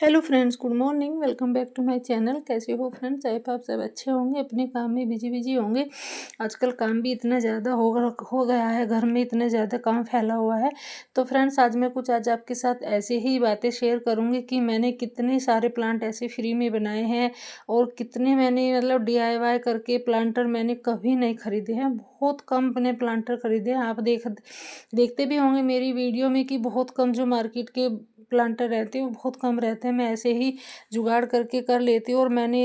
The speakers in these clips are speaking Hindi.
Hello friends, good morning. Welcome back to my channel. कैसे हो फ्रेंड्स? आई होप आप सब अच्छे होंगे, अपने काम में बिजी होंगे। आजकल काम भी इतना ज़्यादा हो गया है, घर में इतने ज़्यादा काम फैला हुआ है। तो फ्रेंड्स, आज आपके साथ ऐसे ही बातें शेयर करूँगी कि मैंने कितने सारे प्लांट ऐसे फ्री में बनाए हैं और कितने मैंने DIY करके प्लांटर मैंने कभी नहीं खरीदे हैं। बहुत कम मैंने प्लांटर खरीदे हैं। आप देखते भी होंगे मेरी वीडियो में कि बहुत कम जो मार्केट के प्लांटर रहते हैं वो बहुत कम रहते हैं। मैं ऐसे ही जुगाड़ करके कर लेती हूँ। और मैंने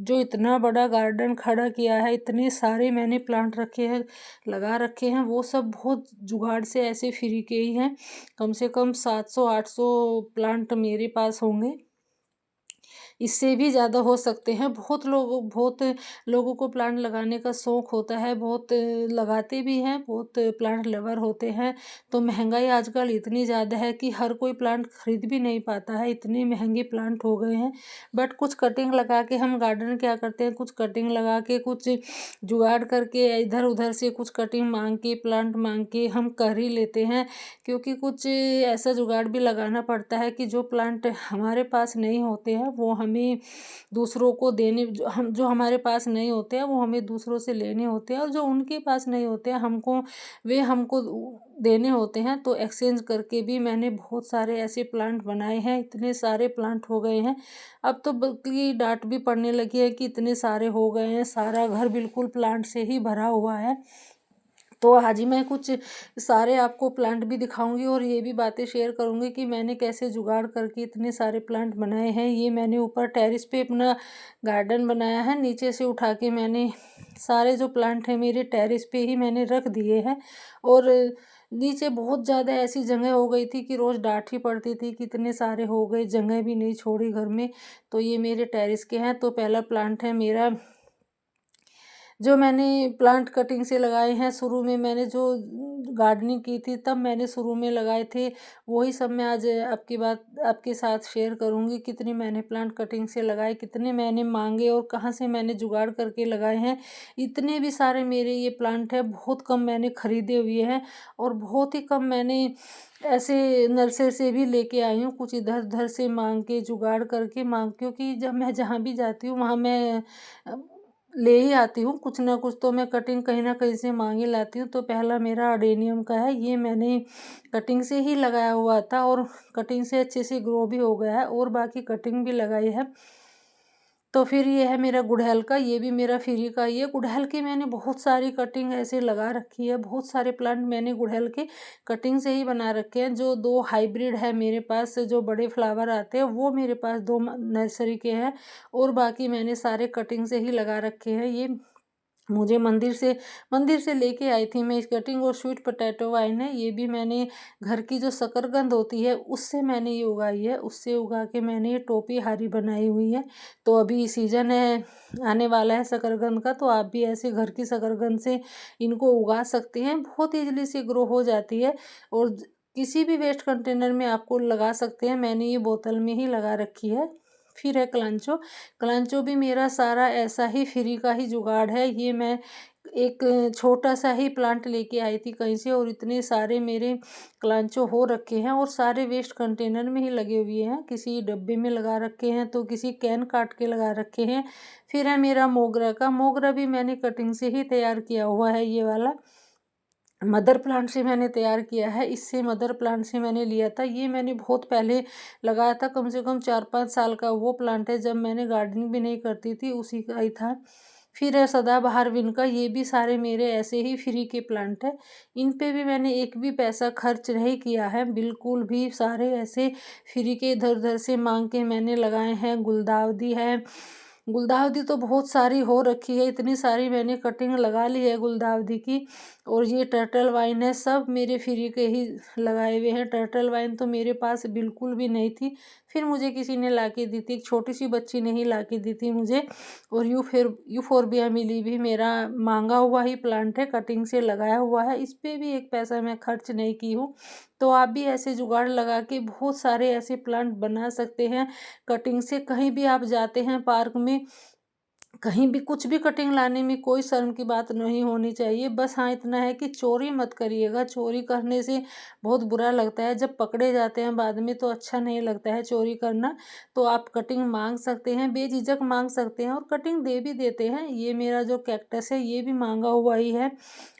जो इतना बड़ा गार्डन खड़ा किया है, इतने सारे मैंने प्लांट रखे हैं, लगा रखे हैं, वो सब बहुत जुगाड़ से ऐसे फ्री के ही हैं। कम से कम 700-800 प्लांट मेरे पास होंगे, इससे भी ज़्यादा हो सकते हैं। बहुत लोगों को प्लांट लगाने का शौक़ होता है, बहुत लगाते भी हैं, बहुत प्लांट लवर होते हैं। तो महंगाई आजकल इतनी ज़्यादा है कि हर कोई प्लांट खरीद भी नहीं पाता है, इतने महंगे प्लांट हो गए हैं। बट कुछ कटिंग लगा के हम गार्डन क्या करते हैं, कुछ कटिंग लगा के, कुछ जुगाड़ करके, इधर उधर से कुछ कटिंग मांग के, प्लांट मांग के हम कर ही लेते हैं। क्योंकि कुछ ऐसा जुगाड़ भी लगाना पड़ता है कि जो प्लांट हमारे पास नहीं होते हैं वो हमें दूसरों को देने, जो हमारे पास नहीं होते हैं वो हमें दूसरों से लेने होते हैं, और जो उनके पास नहीं होते हैं वे हमको देने होते हैं। तो एक्सचेंज करके भी मैंने बहुत सारे ऐसे प्लांट बनाए हैं, इतने सारे प्लांट हो गए हैं। अब तो बल्कि डांट भी पड़ने लगी है कि इतने सारे हो गए हैं, सारा घर बिल्कुल प्लांट से ही भरा हुआ है। तो आज ही मैं कुछ सारे आपको प्लांट भी दिखाऊंगी और ये भी बातें शेयर करूंगी कि मैंने कैसे जुगाड़ करके इतने सारे प्लांट बनाए हैं। ये मैंने ऊपर टेरेस पे अपना गार्डन बनाया है, नीचे से उठा के मैंने सारे जो प्लांट हैं मेरे टेरेस पे ही मैंने रख दिए हैं। और नीचे बहुत ज़्यादा ऐसी जगह हो गई थी कि रोज़ डांट ही पड़ती थी कि इतने सारे हो गए, जगह भी नहीं छोड़ी घर में। तो ये मेरे टेरेस के हैं। तो पहला प्लांट है मेरा, जो मैंने प्लांट कटिंग से लगाए हैं। शुरू में मैंने जो गार्डनिंग की थी तब मैंने शुरू में लगाए थे, वही सब मैं आज आपके साथ शेयर करूंगी। कितनी मैंने प्लांट कटिंग से लगाए, कितने मैंने मांगे और कहाँ से मैंने जुगाड़ करके लगाए हैं। इतने भी सारे मेरे ये प्लांट हैं, बहुत कम मैंने खरीदे हुए हैं और बहुत ही कम मैंने ऐसे नर्सरी से भी लेके आई हूँ। कुछ इधर उधर से मांग के, जुगाड़ करके क्योंकि जब मैं जहाँ भी जाती हूँ वहाँ मैं ले ही आती हूँ, कुछ ना कुछ तो मैं कटिंग कहीं ना कहीं से मांग ही लाती हूँ। तो पहला मेरा अडेनियम का है, ये मैंने कटिंग से ही लगाया हुआ था और कटिंग से अच्छे से ग्रो भी हो गया है और बाकी कटिंग भी लगाई है। तो फिर ये है मेरा गुड़हल का, ये भी मेरा फ्री का। ये गुड़हल की मैंने बहुत सारी कटिंग ऐसे लगा रखी है, बहुत सारे प्लांट मैंने गुड़हल के कटिंग से ही बना रखे हैं। जो 2 हाइब्रिड है मेरे पास, जो बड़े फ्लावर आते हैं वो मेरे पास 2 नर्सरी के हैं और बाकी मैंने सारे कटिंग से ही लगा रखे हैं। ये मुझे मंदिर से लेके आई थी मैं इस कटिंग। और स्वीट पोटैटो वाइन है, ये भी मैंने घर की जो शकरकंद होती है उससे मैंने ये उगाई है, उससे उगा के मैंने ये टोपी हारी बनाई हुई है। तो अभी सीजन है, आने वाला है शकरकंद का, तो आप भी ऐसे घर की शकरकंद से इनको उगा सकते हैं, बहुत ईजिली से ग्रो हो जाती है। और किसी भी वेस्ट कंटेनर में आपको लगा सकते हैं, मैंने ये बोतल में ही लगा रखी है। फिर है कलांचो। कलांचो भी मेरा सारा ऐसा ही फ्री का ही जुगाड़ है। ये मैं एक छोटा सा ही प्लांट लेके आई थी कहीं से और इतने सारे मेरे कलांचो हो रखे हैं और सारे वेस्ट कंटेनर में ही लगे हुए हैं। किसी डब्बे में लगा रखे हैं तो किसी कैन काट के लगा रखे हैं। फिर है मेरा मोगरा का, मोगरा भी मैंने कटिंग से ही तैयार किया हुआ है। ये वाला मदर प्लांट से मैंने तैयार किया है, इससे मदर प्लांट से मैंने लिया था। ये मैंने बहुत पहले लगाया था, कम से कम 4-5 साल का वो प्लांट है, जब मैंने गार्डनिंग भी नहीं करती थी, उसी का ही था। फिर है सदाबहार विन का, ये भी सारे मेरे ऐसे ही फ्री के प्लांट है। इन पे भी मैंने एक भी पैसा खर्च नहीं किया है, बिल्कुल भी। सारे ऐसे फ्री के इधर उधर से मांग के मैंने लगाए हैं। गुलदाउदी है, गुलदाउदी तो बहुत सारी हो रखी है, इतनी सारी मैंने कटिंग लगा ली है गुलदाउदी की। और ये टर्टल वाइन है, सब मेरे फ्री के ही लगाए हुए हैं। टर्टल वाइन तो मेरे पास बिल्कुल भी नहीं थी, फिर मुझे किसी ने ला के दी थी, एक छोटी सी बच्ची ने ही ला के दी थी मुझे। और यूफोरबिया मिली भी मेरा मांगा हुआ ही प्लांट है, कटिंग से लगाया हुआ है, इस पर भी एक पैसा मैं खर्च नहीं की हूँ। तो आप भी ऐसे जुगाड़ लगा के बहुत सारे ऐसे प्लांट बना सकते हैं कटिंग से। कहीं भी आप जाते हैं पार्क में कहीं भी कुछ भी कटिंग लाने में कोई शर्म की बात नहीं होनी चाहिए। बस हाँ, इतना है कि चोरी मत करिएगा। चोरी करने से बहुत बुरा लगता है, जब पकड़े जाते हैं बाद में तो अच्छा नहीं लगता है चोरी करना। तो आप कटिंग मांग सकते हैं, बेझिझक मांग सकते हैं और कटिंग दे भी देते हैं। ये मेरा जो कैक्टस है ये भी मांगा हुआ ही है,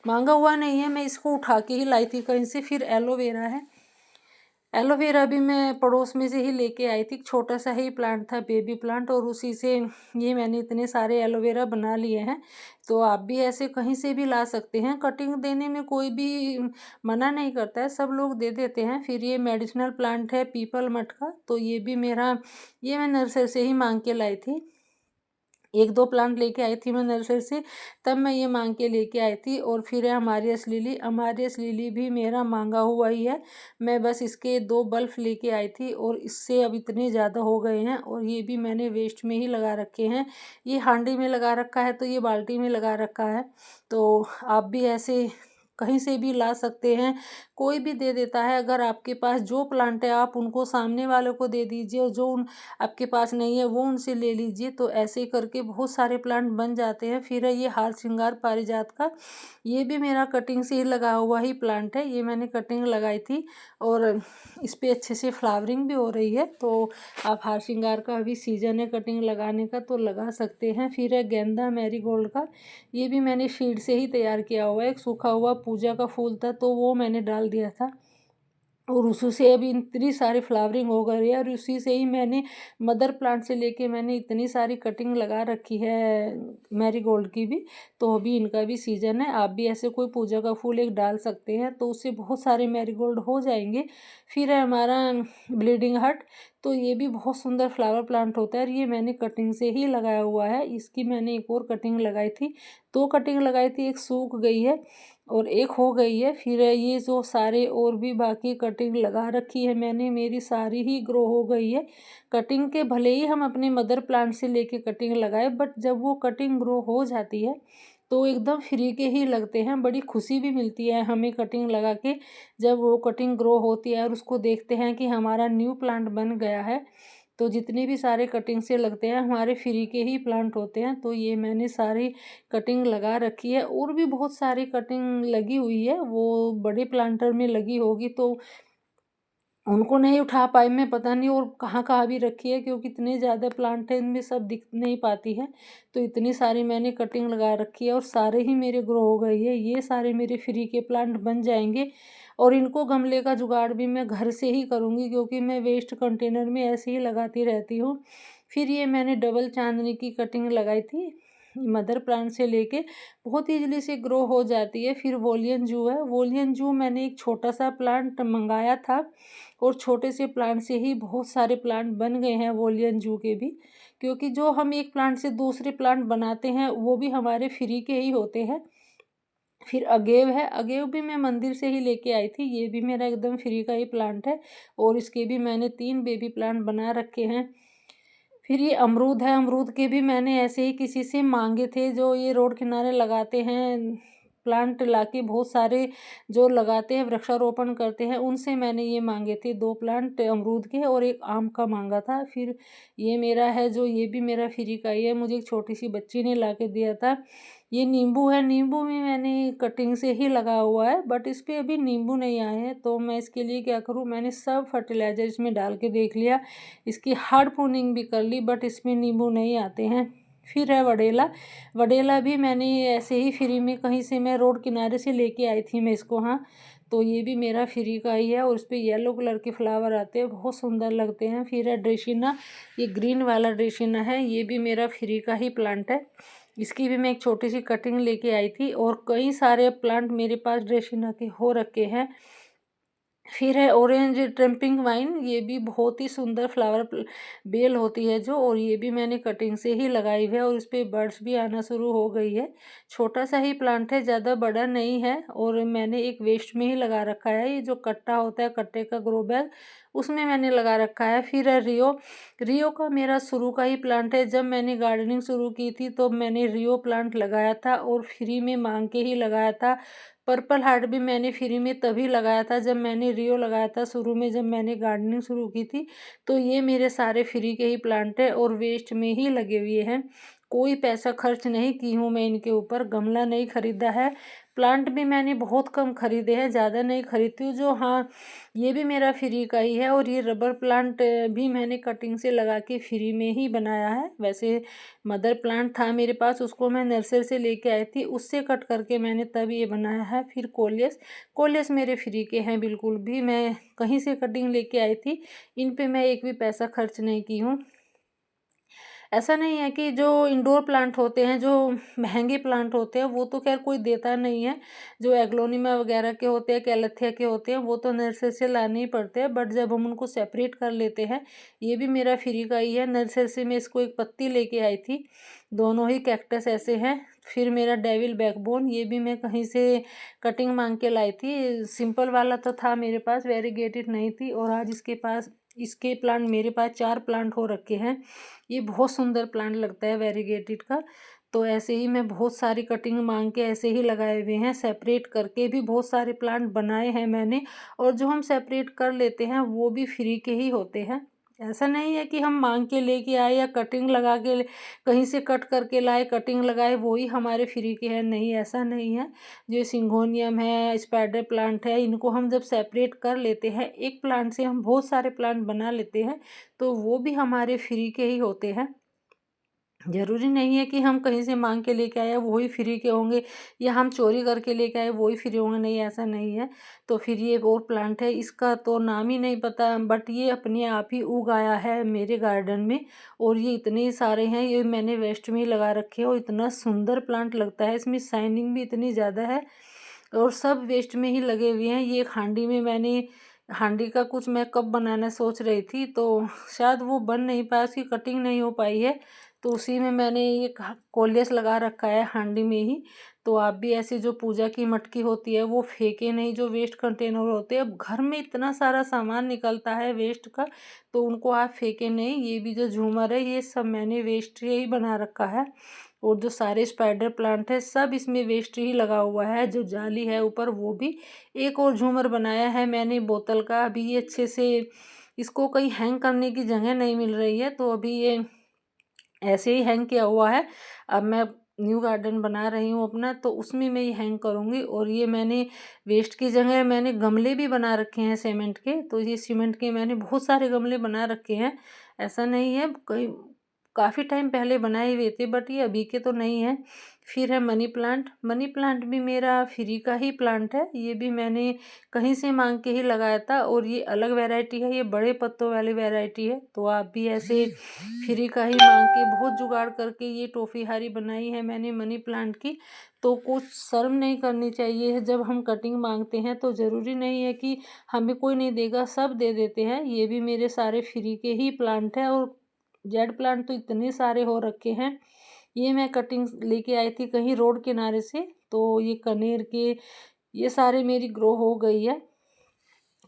मांगा हुआ नहीं है, मैं इसको उठा के ही लाई थी कहीं से। फिर एलोवेरा है, एलोवेरा भी मैं पड़ोस में से ही लेके आई थी। छोटा सा ही प्लांट था, बेबी प्लांट, और उसी से ये मैंने इतने सारे एलोवेरा बना लिए हैं। तो आप भी ऐसे कहीं से भी ला सकते हैं। कटिंग देने में कोई भी मना नहीं करता है, सब लोग दे देते हैं। फिर ये मेडिसिनल प्लांट है पीपल मठ का, तो ये भी मेरा, ये मैं नर्सरी से ही मांग के लाई थी। एक दो प्लांट लेके आई थी मैं नर्सरी से, तब मैं ये मांग के लेके आई थी। और फिर है अमारियस लिली, अमारियस लिली भी मेरा मांगा हुआ ही है। मैं बस इसके 2 बल्ब लेके आई थी और इससे अब इतने ज़्यादा हो गए हैं। और ये भी मैंने वेस्ट में ही लगा रखे हैं। ये हांडी में लगा रखा है, तो ये बाल्टी में लगा रखा है। तो आप भी ऐसे कहीं से भी ला सकते हैं, कोई भी दे देता है। अगर आपके पास जो प्लांट है आप उनको सामने वालों को दे दीजिए, और जो आपके पास नहीं है वो उनसे ले लीजिए। तो ऐसे करके बहुत सारे प्लांट बन जाते हैं। फिर है ये हार श्रृंगार पारिजात का, ये भी मेरा कटिंग से ही लगा हुआ ही प्लांट है। ये मैंने कटिंग लगाई थी और इस पर अच्छे से फ्लावरिंग भी हो रही है। तो आप हार श्रृंगार का अभी सीजन है कटिंग लगाने का, तो लगा सकते हैं। फिर है गेंदा मैरीगोल्ड का, ये भी मैंने शीड से ही तैयार किया हुआ है। एक सूखा हुआ पूजा का फूल था तो वो मैंने डाल दिया था, और उसी से अभी इतनी सारी फ्लावरिंग हो गई है। और उसी से ही मैंने मदर प्लांट से लेके मैंने इतनी सारी कटिंग लगा रखी है मैरीगोल्ड की भी। तो अभी इनका भी सीजन है। आप भी ऐसे कोई पूजा का फूल एक डाल सकते हैं, तो उससे बहुत सारे मैरीगोल्ड हो जाएंगे। फिर है हमारा ब्लीडिंग हार्ट, तो ये भी बहुत सुंदर फ्लावर प्लांट होता है। और ये मैंने कटिंग से ही लगाया हुआ है। इसकी मैंने एक और कटिंग लगाई थी, 2 कटिंग लगाई थी, एक सूख गई है और एक हो गई है। फिर ये जो सारे और भी बाकी कटिंग लगा रखी है मैंने, मेरी सारी ही ग्रो हो गई है। कटिंग के भले ही हम अपने मदर प्लांट से लेके कटिंग लगाए, बट जब वो कटिंग ग्रो हो जाती है तो एकदम फ्री के ही लगते हैं। बड़ी खुशी भी मिलती है हमें कटिंग लगा के, जब वो कटिंग ग्रो होती है और उसको देखते हैं कि हमारा न्यू प्लांट बन गया है। तो जितने भी सारे कटिंग से लगते हैं हमारे फ्री के ही प्लांट होते हैं। तो ये मैंने सारी कटिंग लगा रखी है, और भी बहुत सारी कटिंग लगी हुई है, वो बड़े प्लांटर में लगी होगी तो उनको नहीं उठा पाई मैं, पता नहीं और कहाँ कहाँ भी रखी है, क्योंकि इतने ज़्यादा प्लांट है इनमें सब दिख नहीं पाती है। तो इतनी सारी मैंने कटिंग लगा रखी है और सारे ही मेरे ग्रो हो गई है। ये सारे मेरे फ्री के प्लांट बन जाएंगे। और इनको गमले का जुगाड़ भी मैं घर से ही करूँगी, क्योंकि मैं वेस्ट कंटेनर में ऐसे ही लगाती रहती हूँ। फिर ये मैंने डबल चांदनी की कटिंग लगाई थी, मदर प्लांट से लेके बहुत ईजिली से ग्रो हो जाती है। फिर वोलियन जू है, वोलियन जू मैंने एक छोटा सा प्लांट मंगाया था, और छोटे से प्लांट से ही बहुत सारे प्लांट बन गए हैं वोलियन जू के भी। क्योंकि जो हम एक प्लांट से दूसरे प्लांट बनाते हैं वो भी हमारे फ्री के ही होते हैं। फिर अगेव है, अगेव भी मैं मंदिर से ही लेके आई थी, ये भी मेरा एकदम फ्री का ही प्लांट है। और इसके भी मैंने 3 बेबी प्लांट बना रखे हैं। फिर ये अमरूद है, अमरूद के भी मैंने ऐसे ही किसी से मांगे थे, जो ये रोड किनारे लगाते हैं प्लांट लाके बहुत सारे, जो लगाते हैं वृक्षारोपण करते हैं, उनसे मैंने ये मांगे थे 2 प्लांट अमरूद के, और एक आम का मांगा था। फिर ये मेरा है जो, ये भी मेरा फ्री का ही है, मुझे एक छोटी सी बच्ची ने ला के दिया था। ये नींबू है, नींबू भी मैंने कटिंग से ही लगा हुआ है, बट इस पर अभी नींबू नहीं आए हैं। तो मैं इसके लिए क्या करूँ, मैंने सब फर्टिलाइज़र इसमें डाल के देख लिया, इसकी हार्ड प्रूनिंग भी कर ली, बट इसमें नींबू नहीं आते हैं। फिर है वडेला, वडेला भी मैंने ऐसे ही फ्री में कहीं से, मैं रोड किनारे से लेके आई थी मैं इसको। हाँ, तो ये भी मेरा फ्री का ही है, और इस पर येलो कलर के फ्लावर आते हैं, बहुत सुंदर लगते हैं। फिर है ड्रेसिना, ये ग्रीन वाला ड्रेसिना है, ये भी मेरा फ्री का ही प्लांट है। इसकी भी मैं एक छोटी सी कटिंग लेके आई थी, और कई सारे प्लांट मेरे पास ड्रेसिना के हो रखे हैं। फिर है ऑरेंज ट्रम्पिंग वाइन, ये भी बहुत ही सुंदर फ्लावर बेल होती है जो, और ये भी मैंने कटिंग से ही लगाई है, और इस पर बर्ड्स भी आना शुरू हो गई है। छोटा सा ही प्लांट है, ज़्यादा बड़ा नहीं है, और मैंने एक वेस्ट में ही लगा रखा है, ये जो कट्टा होता है कट्टे का ग्रो बैग, उसमें मैंने लगा रखा है। फिर है रियो, रियो का मेरा शुरू का ही प्लांट है। जब मैंने गार्डनिंग शुरू की थी तो मैंने रियो प्लांट लगाया था, और फ्री में मांग के ही लगाया था। पर्पल हार्ट भी मैंने फ्री में तभी लगाया था जब मैंने रियो लगाया था शुरू में, जब मैंने गार्डनिंग शुरू की थी। तो ये मेरे सारे फ्री के ही प्लांट है और वेस्ट में ही लगे हुए हैं। कोई पैसा खर्च नहीं की हूँ मैं इनके ऊपर। गमला नहीं खरीदा है, प्लांट भी मैंने बहुत कम खरीदे हैं, ज़्यादा नहीं खरीदती हूँ। जो हाँ, ये भी मेरा फ्री का ही है। और ये रबर प्लांट भी मैंने कटिंग से लगा के फ्री में ही बनाया है। वैसे मदर प्लांट था मेरे पास, उसको मैं नर्सरी से लेके आई थी, उससे कट करके मैंने तब ये बनाया है। फिर कोलियस, कोलियस मेरे फ्री के हैं बिल्कुल भी, मैं कहीं से कटिंग लेके आई थी। इन पे मैं एक भी पैसा खर्च नहीं की हूँ। ऐसा नहीं है कि जो इंडोर प्लांट होते हैं, जो महंगे प्लांट होते हैं, वो तो खैर कोई देता नहीं है। जो एग्लोनिमा वगैरह के होते हैं, कैलेथिया के होते हैं, वो तो नर्सरी से लाने ही पड़ते हैं। बट जब हम उनको सेपरेट कर लेते हैं, ये भी मेरा फ्री का ही है। नर्सरी से मैं इसको एक पत्ती लेके आई थी, दोनों ही कैक्टस ऐसे हैं। फिर मेरा डेविल बैकबोन, ये भी मैं कहीं से कटिंग मांग के लाई थी। सिंपल वाला तो था मेरे पास, वेरीगेटेड नहीं थी। और आज इसके प्लांट मेरे पास 4 प्लांट हो रखे हैं। ये बहुत सुंदर प्लांट लगता है वेरीगेटेड का। तो ऐसे ही मैं बहुत सारी कटिंग मांग के ऐसे ही लगाए हुए हैं। सेपरेट करके भी बहुत सारे प्लांट बनाए हैं मैंने। और जो हम सेपरेट कर लेते हैं वो भी फ्री के ही होते हैं। ऐसा नहीं है कि हम मांग के लेके आए या कटिंग लगा के कहीं से कट करके लाए, कटिंग लगाए, वो ही हमारे फ्री के हैं। नहीं, ऐसा नहीं है। जो सिंगोनियम है, स्पाइडर प्लांट है, इनको हम जब सेपरेट कर लेते हैं, एक प्लांट से हम बहुत सारे प्लांट बना लेते हैं, तो वो भी हमारे फ्री के ही होते हैं। ज़रूरी नहीं है कि हम कहीं से मांग के लेके आए वो ही फ्री के होंगे, या हम चोरी करके लेके आए वो ही फ्री होंगे। नहीं, ऐसा नहीं है। तो फिर ये एक और प्लांट है, इसका तो नाम ही नहीं पता, बट ये अपने आप ही उग आया है मेरे गार्डन में। और ये इतने सारे हैं, ये मैंने वेस्ट में ही लगा रखे हैं। और इतना सुंदर प्लांट लगता है, इसमें शाइनिंग भी इतनी ज़्यादा है। और सब वेस्ट में ही लगे हुए हैं। ये एक हांडी में मैंने, हांडी का कुछ मैं कप बनाना सोच रही थी, तो शायद वो बन नहीं पाया, उसकी कटिंग नहीं हो पाई है। तो उसी में मैंने ये कोलियस लगा रखा है हांडी में ही। तो आप भी ऐसे जो पूजा की मटकी होती है वो फेंके नहीं, जो वेस्ट कंटेनर होते हैं। अब घर में इतना सारा सामान निकलता है वेस्ट का, तो उनको आप फेंके नहीं। ये भी जो झूमर है, ये सब मैंने वेस्ट से ही बना रखा है। और जो सारे स्पाइडर प्लांट है, सब इसमें वेस्ट ही लगा हुआ है। जो जाली है ऊपर, वो भी। एक और झूमर बनाया है मैंने बोतल का। अभी ये अच्छे से, इसको कहीं हैंग करने की जगह नहीं मिल रही है, तो अभी ये ऐसे ही हैंग किया हुआ है। अब मैं न्यू गार्डन बना रही हूँ अपना, तो उसमें मैं ये हैंग करूँगी। और ये मैंने वेस्ट की जगह मैंने गमले भी बना रखे हैं सीमेंट के। तो ये सीमेंट के मैंने बहुत सारे गमले बना रखे हैं। ऐसा नहीं है, कई काफ़ी टाइम पहले बनाए हुए थे, बट ये अभी के तो नहीं है। फिर है मनी प्लांट। मनी प्लांट भी मेरा फ्री का ही प्लांट है। ये भी मैंने कहीं से मांग के ही लगाया था। और ये अलग वैरायटी है, ये बड़े पत्तों वाली वैरायटी है। तो आप भी ऐसे फ्री का ही मांग के बहुत जुगाड़ करके ये टोफ़ी हारी बनाई है मैंने मनी प्लांट की। तो कुछ शर्म नहीं करनी चाहिए है, जब हम कटिंग मांगते हैं तो ज़रूरी नहीं है कि हमें कोई नहीं देगा, सब दे देते हैं। ये भी मेरे सारे फ्री के ही प्लांट हैं। और जेड प्लांट तो इतने सारे हो रखे हैं। ये मैं कटिंग लेके आई थी कहीं रोड किनारे से, तो ये कनेर के, ये सारे मेरी ग्रो हो गई है।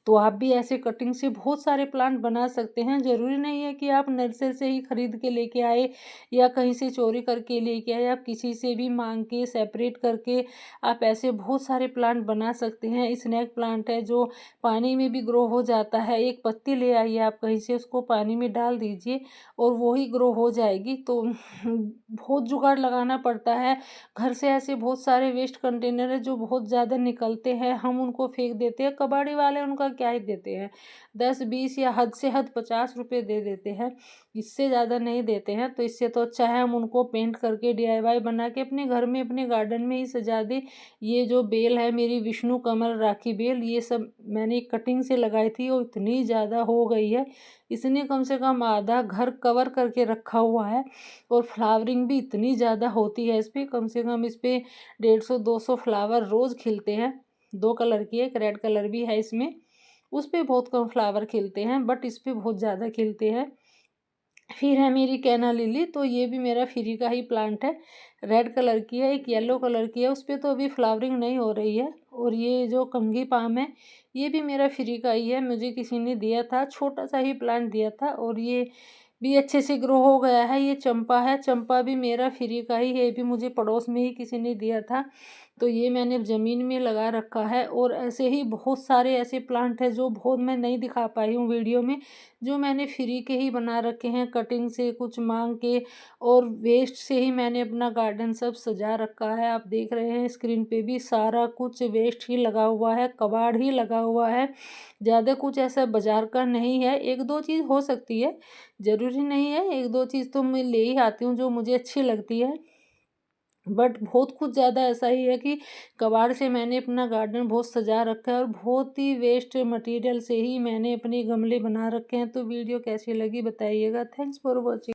तो आप भी ऐसे कटिंग से बहुत सारे प्लांट बना सकते हैं। ज़रूरी नहीं है कि आप नर्सरी से ही खरीद के लेके आए या कहीं से चोरी करके लेके आए। आप किसी से भी मांग के सेपरेट करके आप ऐसे बहुत सारे प्लांट बना सकते हैं। स्नेक प्लांट है जो पानी में भी ग्रो हो जाता है। एक पत्ती ले आइए आप कहीं से, उसको पानी में डाल दीजिए और वो ही ग्रो हो जाएगी। तो बहुत जुगाड़ लगाना पड़ता है। घर से ऐसे बहुत सारे वेस्ट कंटेनर है जो बहुत ज़्यादा निकलते हैं, हम उनको फेंक देते हैं। कबाड़ी वाले उनका क्या ही देते हैं, 10-20 या हद से हद 50 रुपये दे देते हैं, इससे ज़्यादा नहीं देते हैं। तो इससे तो अच्छा है हम उनको पेंट करके DIY बना के अपने घर में, अपने गार्डन में ही सजा दें। ये जो बेल है मेरी, विष्णु कमल राखी बेल, ये सब मैंने कटिंग से लगाई थी और इतनी ज़्यादा हो गई है, इसने कम से कम आधा घर कवर करके रखा हुआ है। और फ्लावरिंग भी इतनी ज़्यादा होती है इस पर, कम से कम इस पर 150-200 फ्लावर रोज़ खिलते हैं। 2 कलर की है, एक रेड कलर भी है इसमें। उस पे बहुत कम फ्लावर खिलते हैं, बट इस पे बहुत ज़्यादा खिलते हैं। फिर है मेरी कैना लिली, तो ये भी मेरा फ्री का ही प्लांट है। रेड कलर की है, एक येलो कलर की है, उस पर तो अभी फ्लावरिंग नहीं हो रही है। और ये जो कंघी पाम है, ये भी मेरा फ्री का ही है, मुझे किसी ने दिया था, छोटा सा ही प्लांट दिया था और ये भी अच्छे से ग्रो हो गया है। ये चंपा है, चंपा भी मेरा फ्री का ही है, ये भी मुझे पड़ोस में ही किसी ने दिया था। तो ये मैंने ज़मीन में लगा रखा है। और ऐसे ही बहुत सारे ऐसे प्लांट हैं जो बहुत मैं नहीं दिखा पाई हूँ वीडियो में, जो मैंने फ्री के ही बना रखे हैं, कटिंग से कुछ मांग के, और वेस्ट से ही मैंने अपना गार्डन सब सजा रखा है। आप देख रहे हैं स्क्रीन पे भी सारा कुछ वेस्ट ही लगा हुआ है, कबाड़ ही लगा हुआ है। ज़्यादा कुछ ऐसा बाजार का नहीं है, एक दो चीज़ हो सकती है, ज़रूरी नहीं है। एक दो चीज़ तो मैं ले ही आती हूँ जो मुझे अच्छी लगती है, बट बहुत कुछ ज़्यादा ऐसा ही है कि कबाड़ से मैंने अपना गार्डन बहुत सजा रखा है, और बहुत ही वेस्ट मटेरियल से ही मैंने अपने गमले बना रखे हैं। तो वीडियो कैसी लगी बताइएगा। Thanks for watching.